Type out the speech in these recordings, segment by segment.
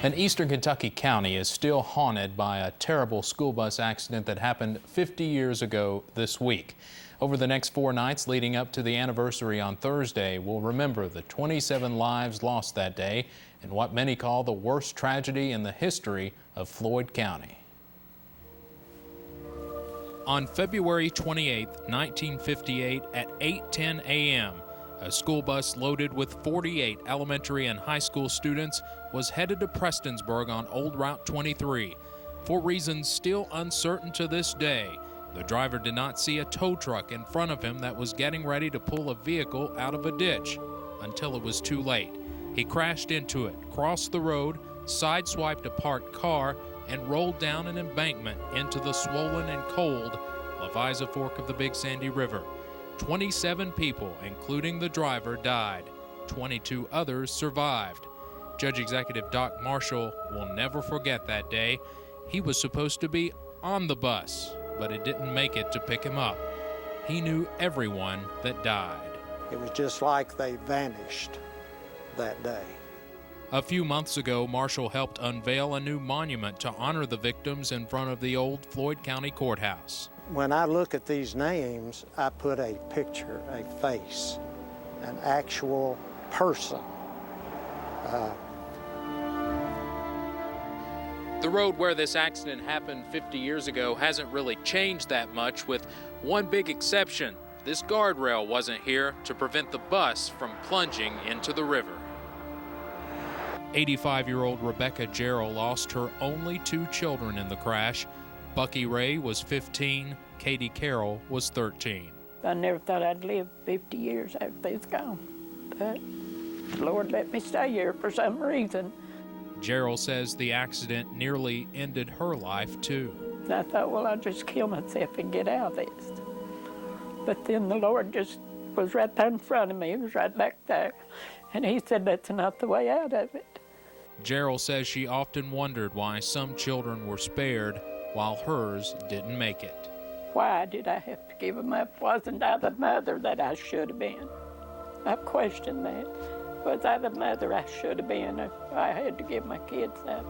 An eastern Kentucky county is still haunted by a terrible school bus accident that happened 50 years ago this week. Over the next 4 nights leading up to the anniversary on Thursday, we'll remember the 27 lives lost that day in what many call the worst tragedy in the history of Floyd County. On February 28, 1958 at 8:10 a.m., a school bus loaded with 48 elementary and high school students was headed to Prestonsburg on Old Route 23. For reasons still uncertain to this day, the driver did not see a tow truck in front of him that was getting ready to pull a vehicle out of a ditch until it was too late. He crashed into it, crossed the road, sideswiped a parked car, and rolled down an embankment into the swollen and cold Leviza Fork of the Big Sandy River. 27 people, including the driver, died. 22 others survived. Judge Executive Doc Marshall will never forget that day. He was supposed to be on the bus, but it didn't make it to pick him up. He knew everyone that died. It was just like they vanished that day. A few months ago, Marshall helped unveil a new monument to honor the victims in front of the old Floyd County Courthouse. When I look at these names, I put a picture, a face, an actual person. The road where this accident happened 50 years ago hasn't really changed that much, with one big exception. This guardrail wasn't here to prevent the bus from plunging into the river. 85-year-old Rebecca Jarrell lost her only 2 children in the crash. Bucky Ray was 15, Katie Carroll was 13. I never thought I'd live 50 years after they's gone, but the Lord let me stay here for some reason. Jarrell says the accident nearly ended her life too. And I thought, well, I'll just kill myself and get out of this. But then the Lord just was right there in front of me. He was right back there. And he said, that's not the way out of it. Jarrell says she often wondered why some children were spared while hers didn't make it. Why did I have to give them up? Wasn't I the mother that I should have been? I've questioned that. Was I the mother I should have been if I had to give my kids up?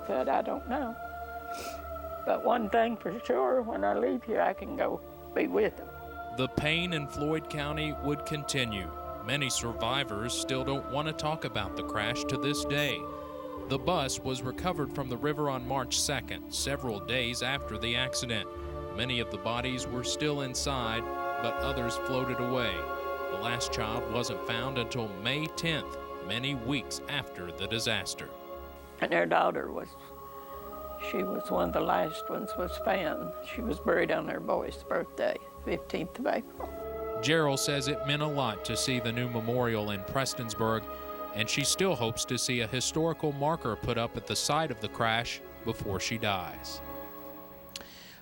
But I don't know. But one thing for sure, when I leave here, I can go be with them. The pain in Floyd County would continue. Many survivors still don't want to talk about the crash to this day. The bus was recovered from the river on March 2nd, several days after the accident. Many of the bodies were still inside, but others floated away. The last child wasn't found until May 10th, many weeks after the disaster. And her daughter she was one of the last ones was found. She was buried on her boy's birthday, 15th of April. Jarrell says it meant a lot to see the new memorial in Prestonsburg, and she still hopes to see a historical marker put up at the site of the crash before she dies.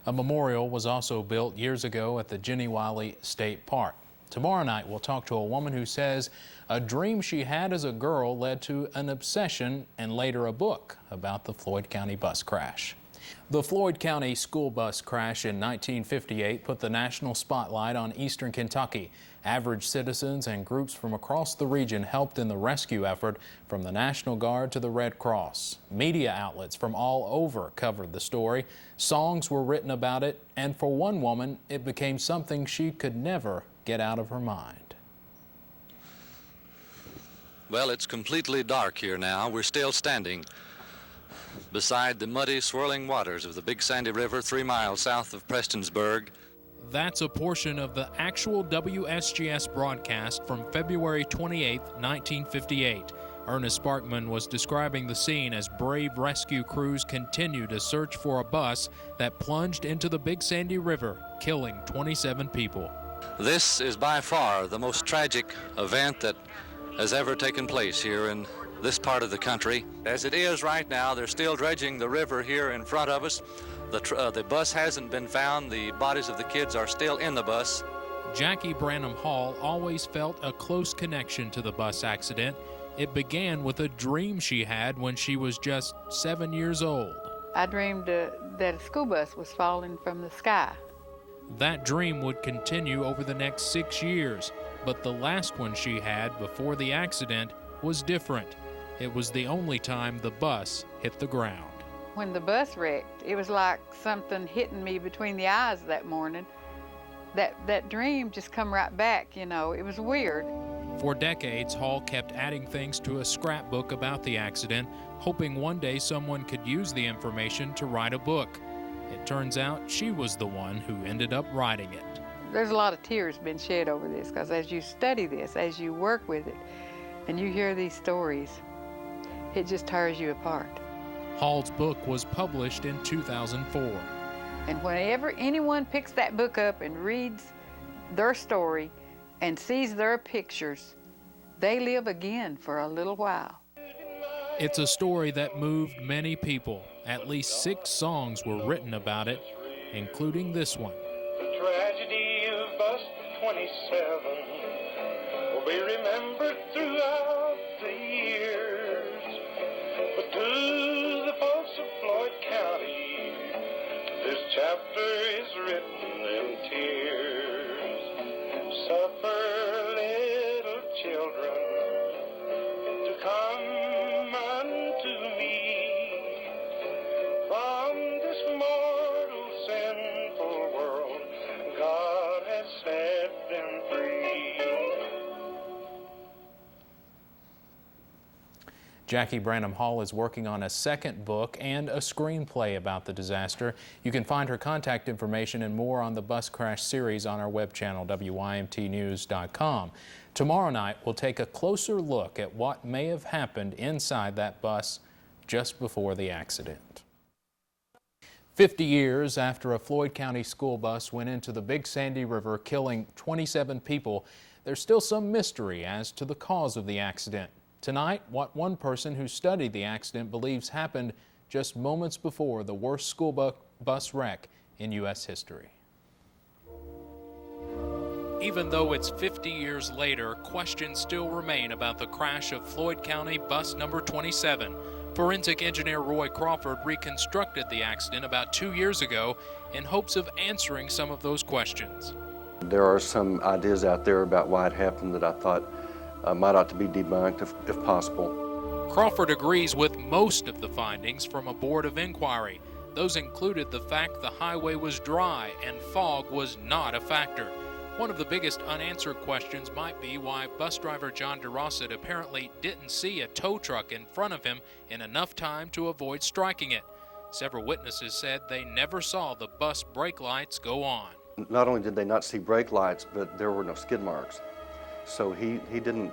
A memorial was also built years ago at the Jenny Wiley State Park. Tomorrow night, we'll talk to a woman who says a dream she had as a girl led to an obsession and later a book about the Floyd County bus crash. The Floyd County school bus crash in 1958 put the national spotlight on eastern Kentucky. Average citizens and groups from across the region helped in the rescue effort, from the National Guard to the Red Cross. Media outlets from all over covered the story. Songs were written about it, and for one woman, it became something she could never get out of her mind. Well, it's completely dark here now. We're still standing beside the muddy, swirling waters of the Big Sandy River 3 miles south of Prestonsburg. That's a portion of the actual WSGS broadcast from February 28, 1958. Ernest Sparkman was describing the scene as brave rescue crews continued to search for a bus that plunged into the Big Sandy River, killing 27 people. This is by far the most tragic event that has ever taken place here in this part of the country. As it is right now, they're still dredging the river here in front of us. The bus hasn't been found. The bodies of the kids are still in the bus. Jackie Branham Hall always felt a close connection to the bus accident. It began with a dream she had when she was just 7 years old. I dreamed that a school bus was falling from the sky. That dream would continue over the next 6 years, but the last one she had before the accident was different. It was the only time the bus hit the ground. When the bus wrecked, it was like something hitting me between the eyes that morning. That dream just come right back, you know. It was weird. For decades, Hall kept adding things to a scrapbook about the accident, hoping one day someone could use the information to write a book. It turns out she was the one who ended up writing it. There's a lot of tears been shed over this, because as you study this, as you work with it, and you hear these stories, it just tears you apart. Hall's book was published in 2004. And whenever anyone picks that book up and reads their story and sees their pictures, they live again for a little while. It's a story that moved many people. At least 6 songs were written about it, including this one. The tragedy of bus 27 will be remembered throughout the years. But to the folks of Floyd County, this chapter is written in tears. Suffer, little children, to come unto me. From this mortal sinful world, God has set them free. Jackie Branham Hall is working on a second book and a screenplay about the disaster. You can find her contact information and more on the bus crash series on our web channel, WYMTnews.com. Tomorrow night, we'll take a closer look at what may have happened inside that bus just before the accident. 50 years after a Floyd County school bus went into the Big Sandy River, killing 27 people, there's still some mystery as to the cause of the accident. Tonight, what one person who studied the accident believes happened just moments before the worst school bus wreck in U.S. history. Even though it's 50 years later, questions still remain about the crash of Floyd County bus number 27. Forensic engineer Roy Crawford reconstructed the accident about 2 years ago in hopes of answering some of those questions. There are some ideas out there about why it happened that I thought might ought to be debunked if possible. Crawford agrees with most of the findings from a board of inquiry. Those included the fact the highway was dry and fog was not a factor. One of the biggest unanswered questions might be why bus driver John DeRosset apparently didn't see a tow truck in front of him in enough time to avoid striking it. Several witnesses said they never saw the bus brake lights go on. Not only did they not see brake lights, but there were no skid marks. So he didn't,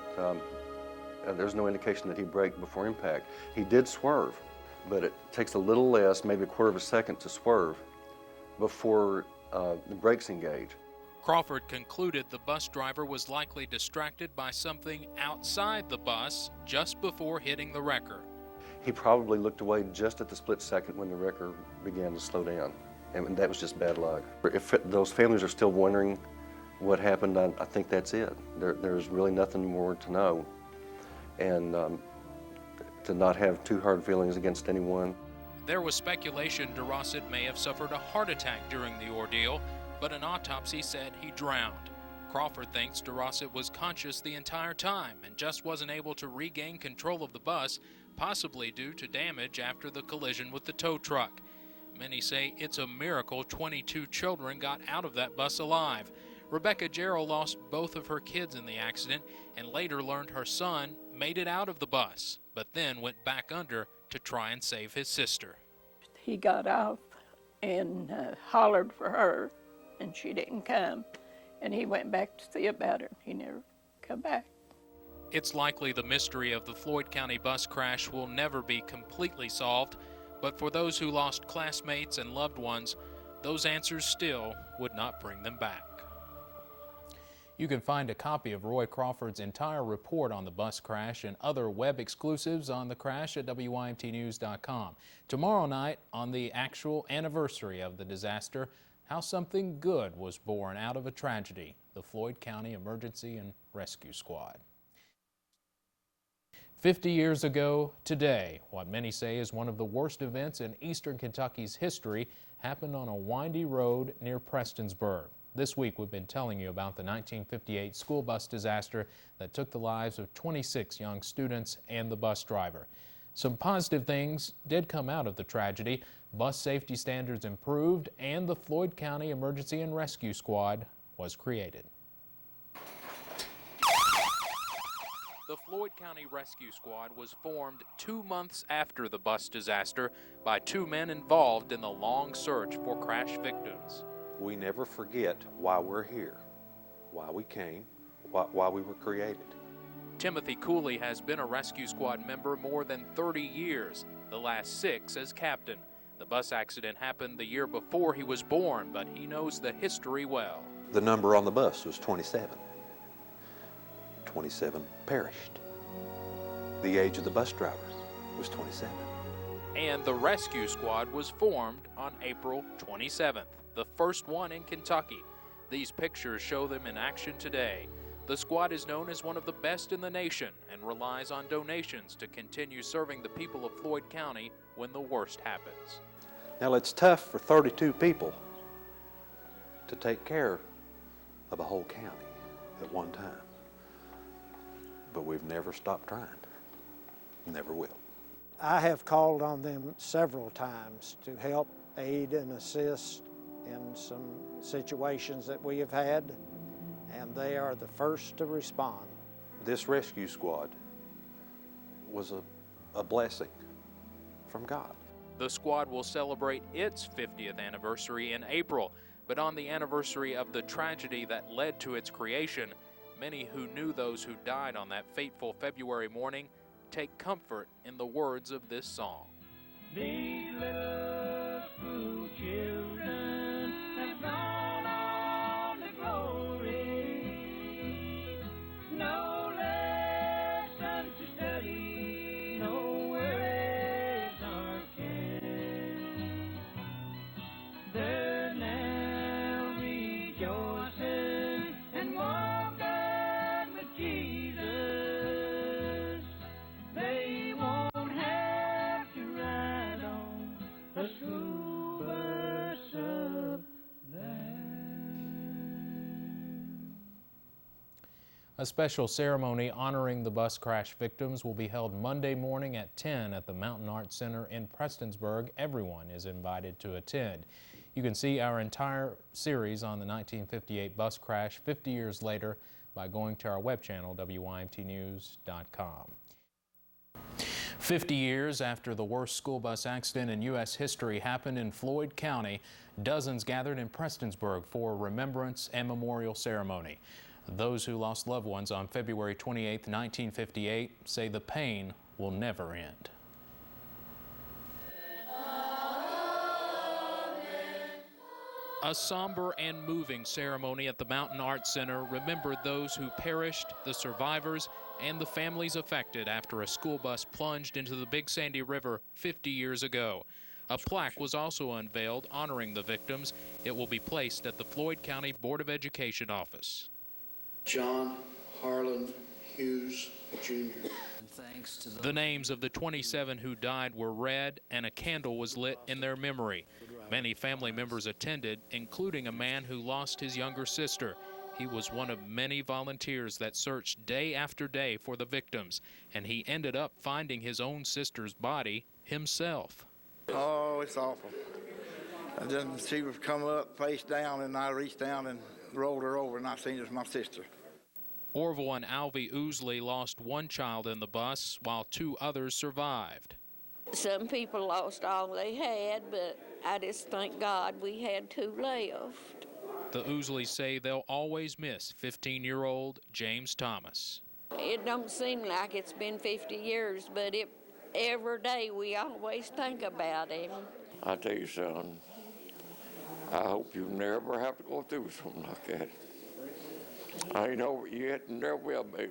there's no indication that he braked before impact. He did swerve, but it takes a little less, maybe a quarter of a second to swerve before the brakes engage. Crawford concluded the bus driver was likely distracted by something outside the bus just before hitting the wrecker. He probably looked away just at the split second when the wrecker began to slow down, and that was just bad luck. If those families are still wondering what happened, I think that's it. There's really nothing more to know, and to not have too hard feelings against anyone. There was speculation DeRosset may have suffered a heart attack during the ordeal, but an autopsy said he drowned. Crawford thinks DeRosset was conscious the entire time and just wasn't able to regain control of the bus, possibly due to damage after the collision with the tow truck. Many say it's a miracle 22 children got out of that bus alive. Rebecca Jarrell lost both of her kids in the accident and later learned her son made it out of the bus, but then went back under to try and save his sister. He got off and hollered for her, and she didn't come. And he went back to see about her. He never come back. It's likely the mystery of the Floyd County bus crash will never be completely solved, but for those who lost classmates and loved ones, those answers still would not bring them back. You can find a copy of Roy Crawford's entire report on the bus crash and other web exclusives on the crash at WYMTnews.com. Tomorrow night, on the actual anniversary of the disaster, how something good was born out of a tragedy, the Floyd County Emergency and Rescue Squad. 50 years ago today, what many say is one of the worst events in eastern Kentucky's history happened on a windy road near Prestonsburg. This week we've been telling you about the 1958 school bus disaster that took the lives of 26 young students and the bus driver. Some positive things did come out of the tragedy. Bus safety standards improved and the Floyd County Emergency and Rescue Squad was created. The Floyd County Rescue Squad was formed 2 months after the bus disaster by 2 men involved in the long search for crash victims. We never forget why we're here, why we came, why we were created. Timothy Cooley has been a rescue squad member more than 30 years, the last 6 as captain. The bus accident happened the year before he was born, but he knows the history well. The number on the bus was 27. 27 perished. The age of the bus driver was 27. And the rescue squad was formed on April 27th, the first one in Kentucky. These pictures show them in action today. The squad is known as one of the best in the nation and relies on donations to continue serving the people of Floyd County when the worst happens. Now it's tough for 32 people to take care of a whole county at one time. But we've never stopped trying. Never will. I have called on them several times to help aid and assist in some situations that we have had, and they are the first to respond. This rescue squad was a blessing from God. The squad will celebrate its 50th anniversary in April, but on the anniversary of the tragedy that led to its creation, many who knew those who died on that fateful February morning take comfort in the words of this song. These little school children have gone on to glory. No lessons to study, no worries or care. They're now rejoicing and walking with Jesus. They won't have to ride on a school bus of theirs. A special ceremony honoring the bus crash victims will be held Monday morning at 10 at the Mountain Arts Center in Prestonsburg. Everyone is invited to attend. You can see our entire series on the 1958 bus crash 50 years later by going to our web channel, WYMTnews.com. 50 years after the worst school bus accident in U.S. history happened in Floyd County, dozens gathered in Prestonsburg for a remembrance and memorial ceremony. Those who lost loved ones on February 28, 1958, say the pain will never end. A somber and moving ceremony at the Mountain Arts Center remembered those who perished, the survivors, and the families affected after a school bus plunged into the Big Sandy River 50 years ago. A plaque was also unveiled honoring the victims. It will be placed at the Floyd County Board of Education office. John Harlan Hughes, Jr. The names of the 27 who died were read, and a candle was lit in their memory. Many family members attended, including a man who lost his younger sister. He was one of many volunteers that searched day after day for the victims, and he ended up finding his own sister's body himself. Oh, it's awful. And then she would come up face down, and I reached down and rolled her over, and I seen it was my sister. Orville and Alvy Ousley lost one child in the bus, while 2 others survived. Some people lost all they had, but I just thank God we had 2 left. The Ousleys say they'll always miss 15-year-old James Thomas. It don't seem like it's been 50 years, but every day we always think about him. I tell you, son, I hope you never have to go through something like that. I ain't over yet, and there will be.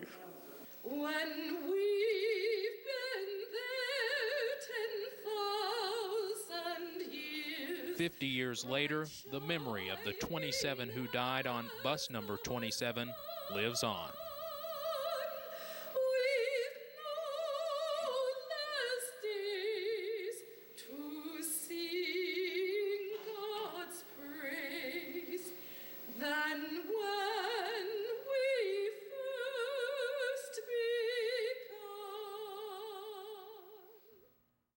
When we've been there 10,000 years. 50 years later, the memory of the 27 who died on bus number 27 lives on.